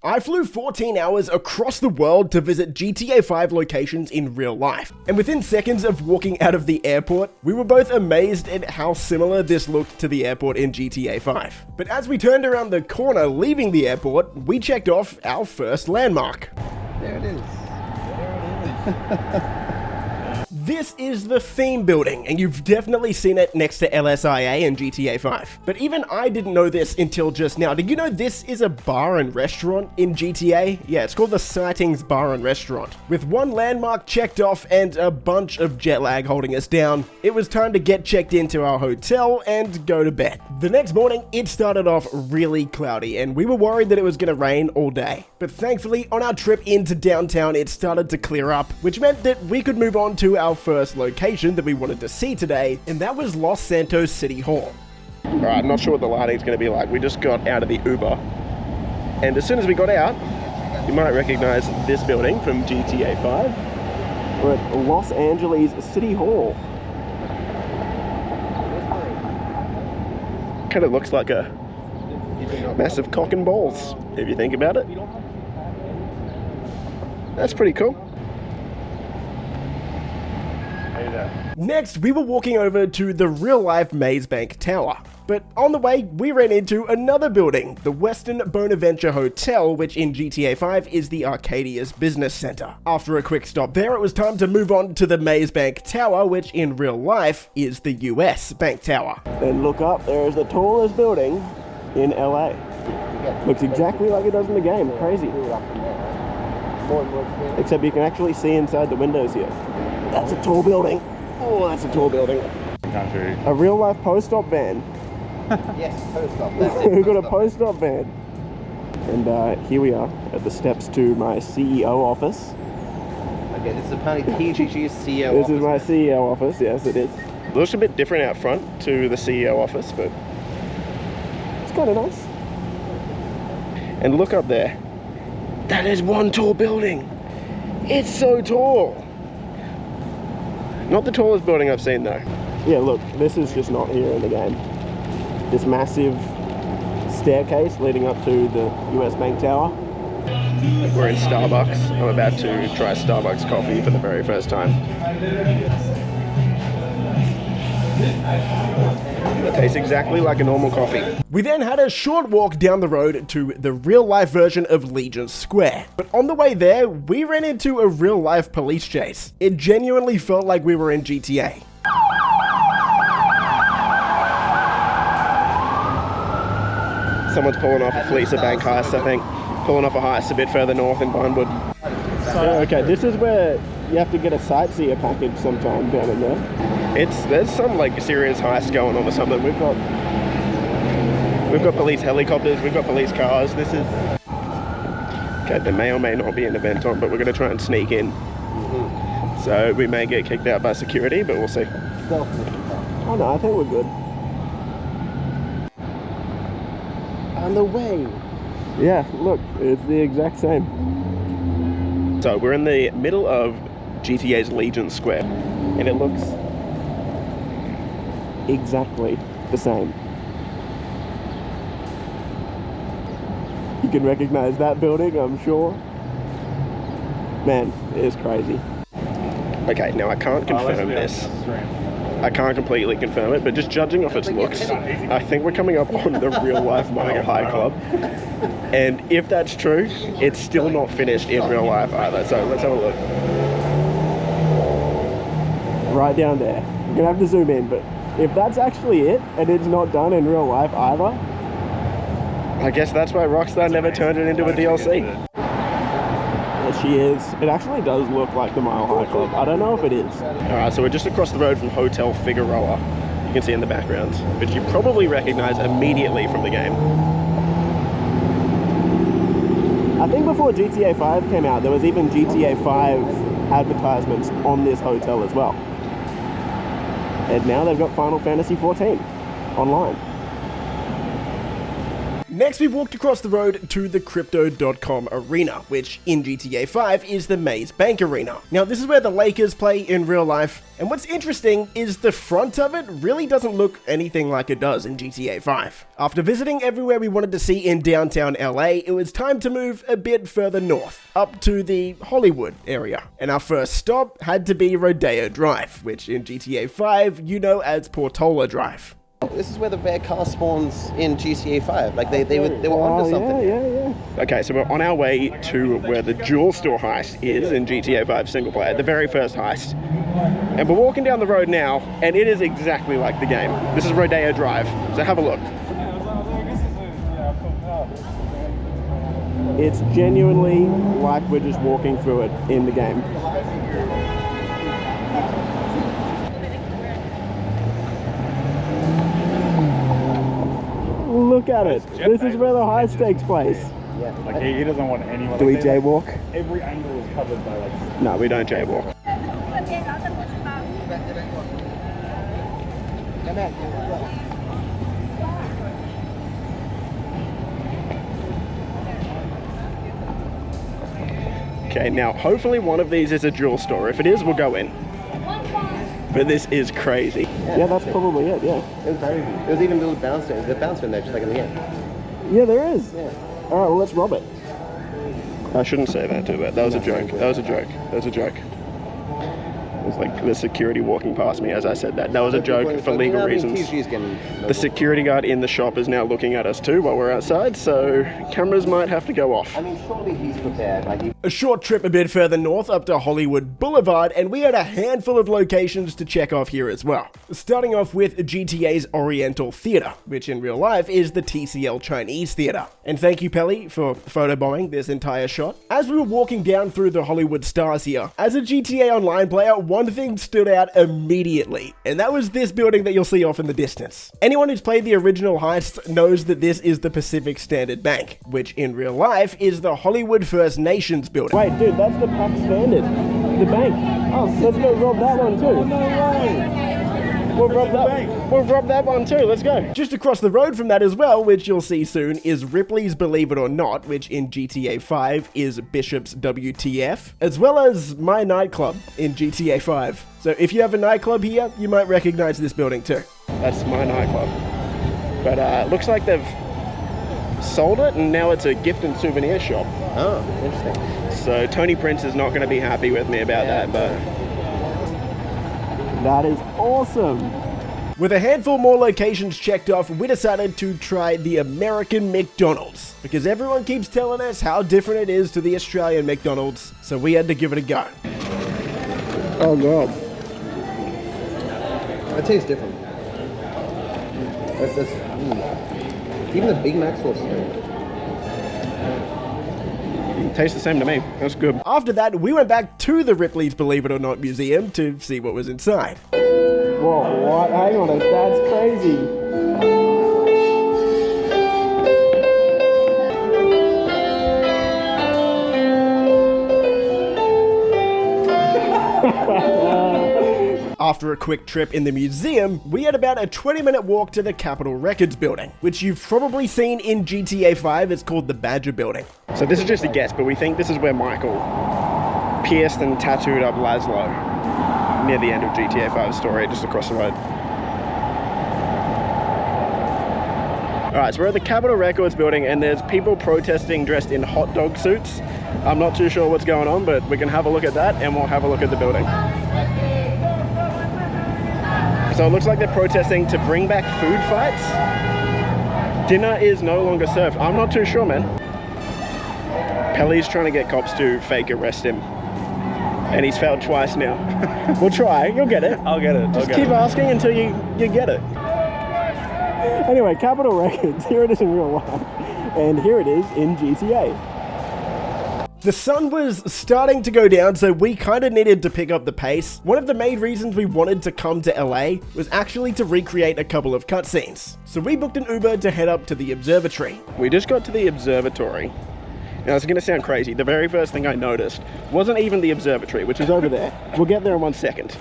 I flew 14 hours across the world to visit GTA 5 locations in real life, and within seconds of walking out of the airport, we were both amazed at how similar this looked to the airport in GTA 5. But as we turned around the corner leaving the airport, we checked off our first landmark. There it is. There it is. This is the theme building, and you've definitely seen it next to LSIA in GTA 5. But even I didn't know this until just now. Did you know this is a bar and restaurant in GTA? Yeah, it's called the Sightings Bar and Restaurant. With one landmark checked off and a bunch of jet lag holding us down, it was time to get checked into our hotel and go to bed. The next morning, it started off really cloudy, and we were worried that it was going to rain all day. But thankfully, on our trip into downtown, it started to clear up, which meant that we could move on to our first location that we wanted to see today, and that was Los Santos City Hall. Alright, I'm not sure what the lighting's going to be like. We just got out of the Uber, and as soon as we got out, you might recognize this building from GTA 5. We're at Los Angeles City Hall. Kind of looks like a massive cock and balls, if you think about it. That's pretty cool. Next, we were walking over to the real-life Maze Bank Tower. But on the way, we ran into another building, the Western Bonaventure Hotel, which in GTA 5 is the Arcadius Business Center. After a quick stop there, it was time to move on to the Maze Bank Tower, which in real life is the US Bank Tower. And look up, there is the tallest building in LA. Looks exactly like it does in the game, crazy. Except you can actually see inside the windows here. That's a tall building. Oh, that's a tall building. A real-life post-op van. Yes, post-op. We've got a post-op van. And here we are at the steps to my CEO office. Okay, this is apparently PGG's CEO office. This is my CEO office, yes it is. It looks a bit different out front to the CEO office, but it's kind of nice. And look up there. That is one tall building. It's so tall. Not the tallest building I've seen though. Yeah, look, this is just not here in the game. This massive staircase leading up to the US Bank Tower. We're in Starbucks. I'm about to try Starbucks coffee for the very first time. It tastes exactly like a normal coffee. We then had a short walk down the road to the real-life version of Legion Square. But on the way there, we ran into a real-life police chase. It genuinely felt like we were in GTA. Someone's pulling off a Fleecer bank heist, I think. Pulling off a heist a bit further north in Vinewood. Okay, this is where you have to get a sightseer package sometime down in there. There's some like serious heist going on or something. We've got police helicopters, we've got police cars. This is okay. There may or may not be an event on, but we're going to try and sneak in. So we may get kicked out by security, but we'll see. Oh no, I think we're good. On the way. Yeah, look, it's the exact same. So we're in the middle of GTA's Legion Square, and it looks exactly the same. You can recognize that building, I'm sure. Man, it is crazy. Okay, now I can't confirm this. I can't completely confirm it, but just judging off its looks, I think we're coming up on the real life Manga High Club. And if that's true, it's still not finished in real life either. So let's have a look. Right down there. You're gonna have to zoom in, but if that's actually it, and it's not done in real life either, I guess that's why Rockstar never turned it into a DLC. There she is. It actually does look like the Mile High Club. I don't know if it is. Alright, so we're just across the road from Hotel Figueroa. You can see in the background, which you probably recognize immediately from the game. I think before GTA 5 came out, there was even GTA 5 advertisements on this hotel as well. And now they've got Final Fantasy 14 online. Next, we walked across the road to the Crypto.com Arena, which in GTA 5 is the Maze Bank Arena. Now, this is where the Lakers play in real life, and what's interesting is the front of it really doesn't look anything like it does in GTA 5. After visiting everywhere we wanted to see in downtown LA, it was time to move a bit further north, up to the Hollywood area. And our first stop had to be Rodeo Drive, which in GTA 5 you know as Portola Drive. This is where the rare car spawns in GTA 5. Like they were onto something. Yeah. Okay, so we're on our way to where the jewel store heist is in GTA 5 single player, the very first heist. And we're walking down the road now, and it is exactly like the game. This is Rodeo Drive, so have a look. It's genuinely like we're just walking through it in the game. Look at it. This is where the heist takes place. Yeah. Like he doesn't want anyone. Do we jaywalk? Every angle is covered by like. No, we don't jaywalk. Okay, now hopefully one of these is a jewel store. If it is, we'll go in. But this is crazy. Yeah, that's probably it, yeah. It was crazy. There was even a little bouncer. There's a bouncer in there just like in the end. Yeah, there is. Yeah. Alright, well, let's rob it. I shouldn't say that too bad. That was a joke. That was a joke. That was a joke. It was like the security walking past me as I said that. That was a joke for legal reasons. The security guard in the shop is now looking at us too while we're outside, so cameras might have to go off. I mean, surely he's prepared. A short trip a bit further north up to Hollywood Boulevard, and we had a handful of locations to check off here as well. Starting off with GTA's Oriental Theatre, which in real life is the TCL Chinese Theatre. And thank you, Peli, for photobombing this entire shot. As we were walking down through the Hollywood stars here, as a GTA Online player, one thing stood out immediately, and that was this building that you'll see off in the distance. Anyone who's played the original heist knows that this is the Pacific Standard Bank, which in real life is the Hollywood First Nations building. Wait, dude, that's the Pac Standard, the bank. Oh, so let's go rob that one too. No way. We'll rob that one too, let's go. Just across the road from that as well, which you'll see soon, is Ripley's Believe It or Not, which in GTA 5 is Bishop's WTF, as well as my nightclub in GTA 5. So if you have a nightclub here, you might recognize this building too. That's my nightclub. But looks like they've sold it and now it's a gift and souvenir shop. Oh, interesting. So Tony Prince is not going to be happy with me about that, but... That is awesome. With a handful more locations checked off, we decided to try the American McDonald's, because everyone keeps telling us how different it is to the Australian McDonald's, so we had to give it a go. Oh god. It tastes different. Even the Big Mac sauce is good. Tastes the same to me. That's good. After that, we went back to the Ripley's Believe It or Not Museum to see what was inside. Whoa, what? Hang on, that's crazy. After a quick trip in the museum, we had about a 20-minute walk to the Capitol Records building, which you've probably seen in GTA 5. It's called the Badger Building. So this is just a guess, but we think this is where Michael pierced and tattooed up Laszlo near the end of GTA 5's story, just across the road. Alright, so we're at the Capitol Records building and there's people protesting dressed in hot dog suits. I'm not too sure what's going on, but we can have a look at that and we'll have a look at the building. So it looks like they're protesting to bring back food fights. Dinner is no longer served. I'm not too sure, man. Peli's trying to get cops to fake arrest him. And he's failed twice now. We'll try, you'll get it. I'll get it. Just keep asking until you get it. Anyway, Capitol Records, here it is in real life. And here it is in GTA. The sun was starting to go down, so we kind of needed to pick up the pace. One of the main reasons we wanted to come to LA was actually to recreate a couple of cutscenes. So we booked an Uber to head up to the Observatory. We just got to the Observatory. Now it's going to sound crazy. The very first thing I noticed wasn't even the Observatory, which is over there. We'll get there in 1 second.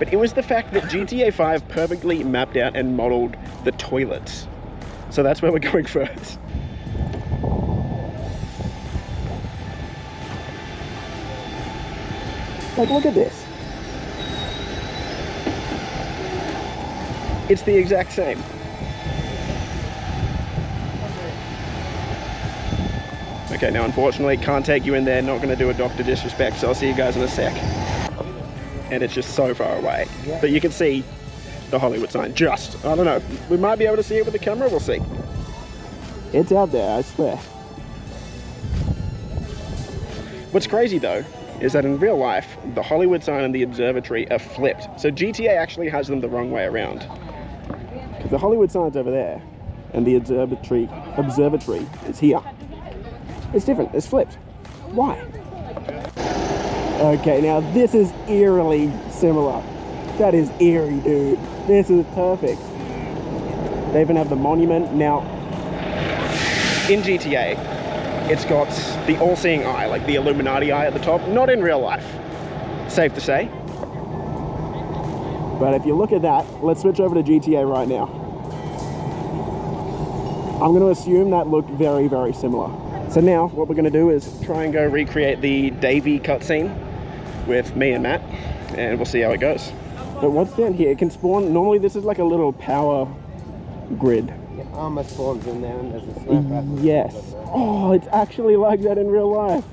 But it was the fact that GTA 5 perfectly mapped out and modeled the toilets. So that's where we're going first. Like, look at this. It's the exact same. Okay, now unfortunately can't take you in there, not gonna do a doctor disrespect, so I'll see you guys in a sec. And it's just so far away. But you can see the Hollywood sign, just, I don't know, we might be able to see it with the camera, we'll see. It's out there, I swear. What's crazy though, is that in real life, the Hollywood sign and the observatory are flipped. So GTA actually has them the wrong way around. Because the Hollywood sign's over there, and the observatory is here. It's different, it's flipped. Why? Okay, now this is eerily similar. That is eerie, dude. This is perfect. They even have the monument. Now, in GTA, it's got the all-seeing eye, like the Illuminati eye at the top. Not in real life, safe to say. But if you look at that, let's switch over to GTA right now. I'm going to assume that looked very, very similar. So now what we're going to do is try and go recreate the Davey cutscene with me and Matt, and we'll see how it goes. But what's down here? It can spawn, normally this is like a little power grid. Yeah, armor spawns in there and there's a sniper rifle. Yes. Oh, it's actually like that in real life.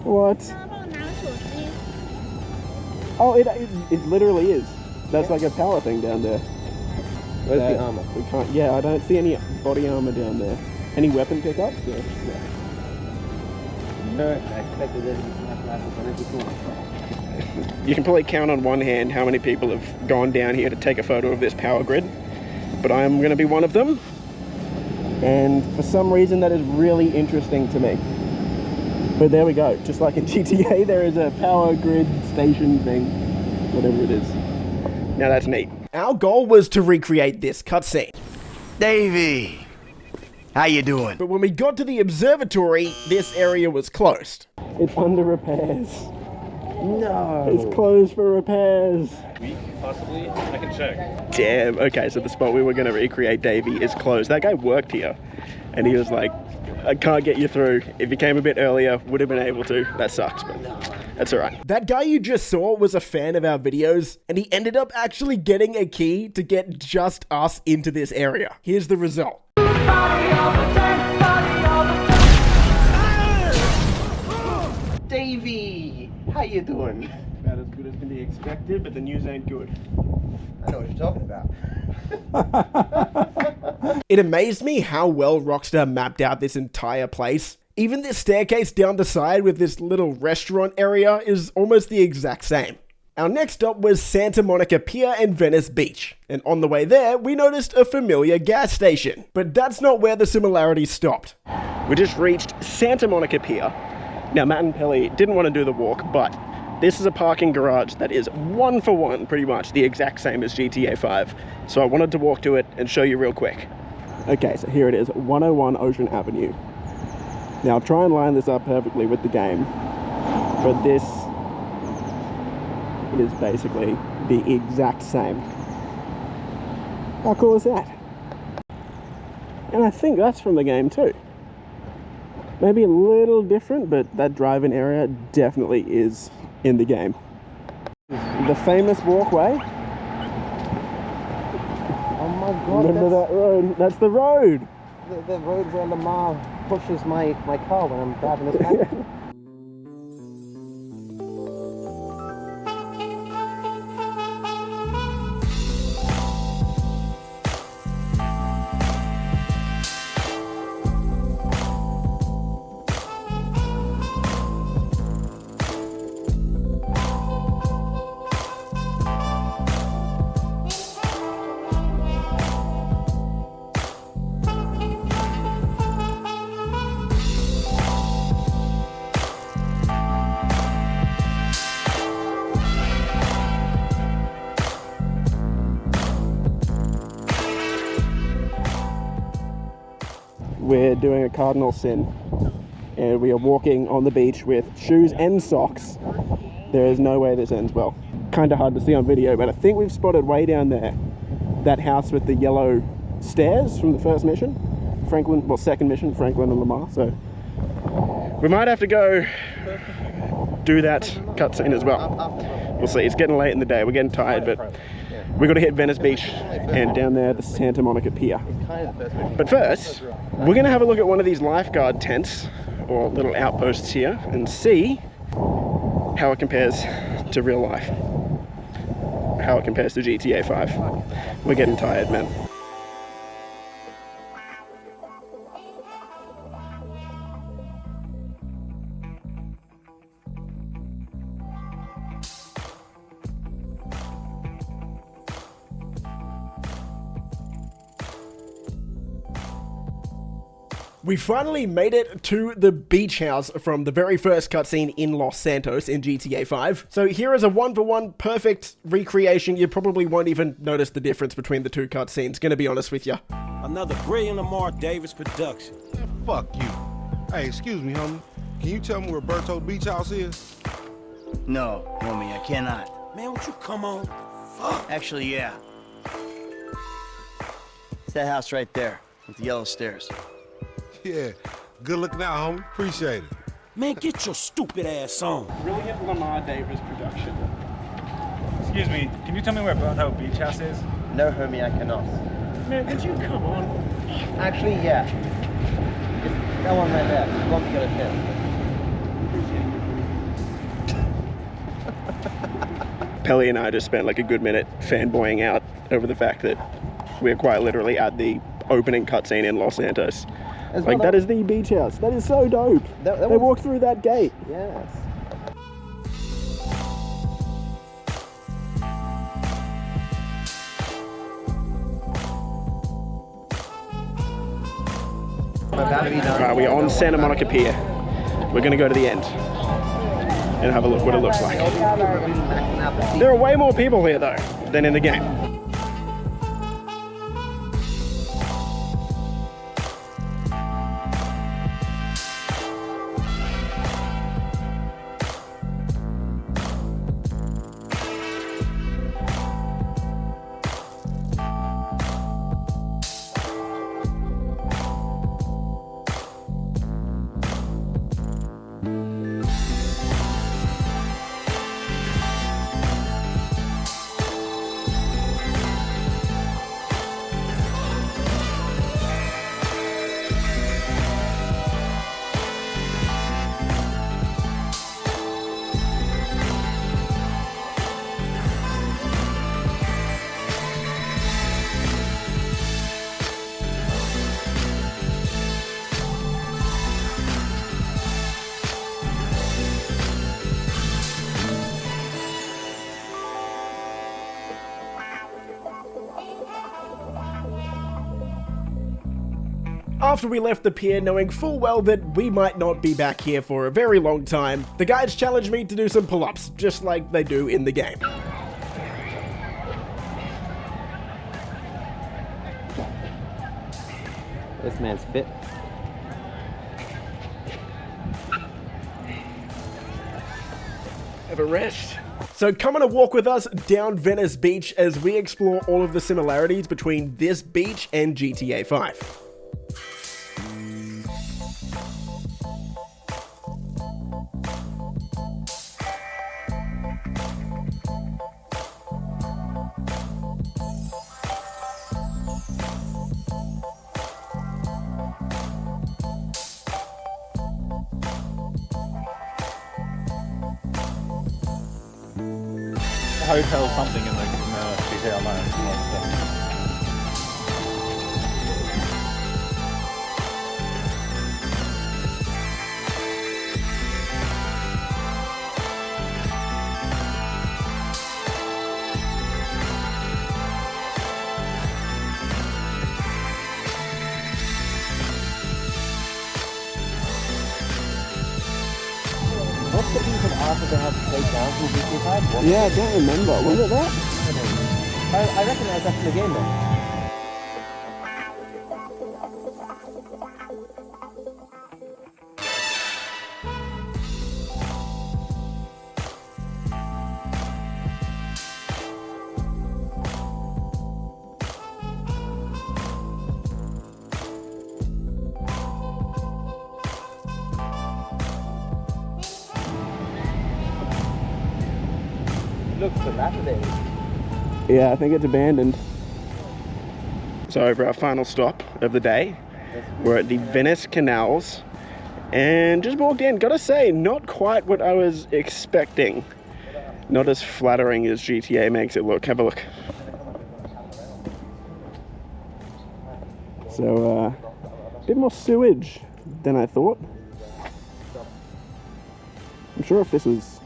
What? Oh, it literally is. That's like a power thing down there. Where's the armor? We can't, yeah, I don't see any body armor down there. Any weapon pickups? Yeah. No, I expected there to be sniper rifles on every corner. You can probably count on one hand how many people have gone down here to take a photo of this power grid, but I'm going to be one of them, and for some reason that is really interesting to me. But there we go, just like in GTA there is a power grid station thing, whatever it is. Now that's neat. Our goal was to recreate this cutscene. Davey, how you doing? But when we got to the observatory, this area was closed. It's under repairs. No. It's closed for repairs. Week, possibly? I can check. Damn, okay, so the spot we were going to recreate Davey is closed. That guy worked here, and he was like, I can't get you through. If you came a bit earlier, would have been able to. That sucks, but that's alright. That guy you just saw was a fan of our videos, and he ended up actually getting a key to get just us into this area. Here's the result. Davey, how you doing? About as good as can be expected, but the news ain't good. I know what you're talking about. It amazed me how well Rockstar mapped out this entire place. Even this staircase down the side with this little restaurant area is almost the exact same. Our next stop was Santa Monica Pier and Venice Beach, and on the way there, we noticed a familiar gas station. But that's not where the similarities stopped. We just reached Santa Monica Pier. Now, Matt and Peli didn't want to do the walk, but this is a parking garage that is one for one, pretty much the exact same as GTA 5. So I wanted to walk to it and show you real quick. Okay, so here it is, 101 Ocean Avenue. Now, I'll try and line this up perfectly with the game, but this is basically the exact same. How cool is that? And I think that's from the game too. Maybe a little different, but that drive-in area definitely is in the game. The famous walkway. Oh my god. Remember that road? That's the road! The road where Lamar pushes my car when I'm driving his back. We're doing a cardinal sin, and we are walking on the beach with shoes and socks. There is no way this ends well. Kind of hard to see on video, but I think we've spotted way down there that house with the yellow stairs from the first mission. Franklin, well, second mission, Franklin and Lamar, so we might have to go do that cutscene as well. We'll see. It's getting late in the day. We're getting tired, but we got to hit Venice Beach and down there the Santa Monica Pier. But first, we're going to have a look at one of these lifeguard tents or little outposts here and see how it compares to real life. How it compares to GTA 5. We're getting tired, man. We finally made it to the beach house from the very first cutscene in Los Santos in GTA 5. So here is a one-for-one perfect recreation. You probably won't even notice the difference between the two cutscenes, gonna be honest with you. Another brilliant Lamar Davis production. Fuck you. Hey, excuse me, homie. Can you tell me where Berto Beach House is? No, homie, I cannot. Man, would you come on? Fuck. Actually, yeah. It's that house right there with the yellow stairs. Yeah. Good looking out, homie. Appreciate it. Man, get your stupid ass on. Brilliant Lamar Davis production. Excuse me, can you tell me where Portola Beach House is? No, homie, I cannot. Man, would you come on? Actually, yeah. It's that one right there. You want to go to Peli and I just spent like a good minute fanboying out over the fact that we're quite literally at the opening cutscene in Los Santos. Like, that is the beach house. That is so dope. They walk through that gate. Yes. Alright, we're on Santa Monica Pier. We're gonna go to the end and have a look what it looks like. There are way more people here though than in the game. After we left the pier knowing full well that we might not be back here for a very long time, the guides challenged me to do some pull-ups, just like they do in the game. This man's fit. Have a rest. So come on a walk with us down Venice Beach as we explore all of the similarities between this beach and GTA 5. Hotel something in the GTA Online. What's the reason after they have to take down from GTA 5? Yeah, I don't remember. Was it that? I recognize that from the game though. looks dilapidated. Yeah, I think it's abandoned. So for our final stop of the day, we're at the Venice Canals and just walked in. Gotta say, not quite what I was expecting. Not as flattering as GTA makes it look. Have a look. So, a bit more sewage than I thought. I'm sure if this was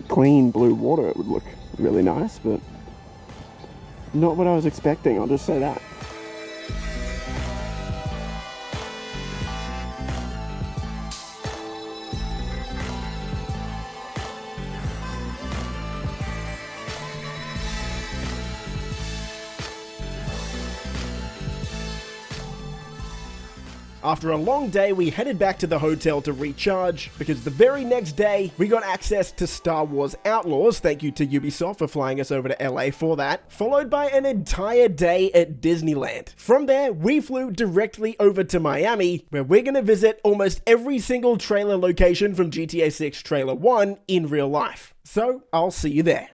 clean blue water, it would look really nice, but not what I was expecting, I'll just say that. After a long day, we headed back to the hotel to recharge, because the very next day, we got access to Star Wars Outlaws, thank you to Ubisoft for flying us over to LA for that, followed by an entire day at Disneyland. From there, we flew directly over to Miami, where we're gonna visit almost every single trailer location from GTA 6 Trailer 1 in real life. So, I'll see you there.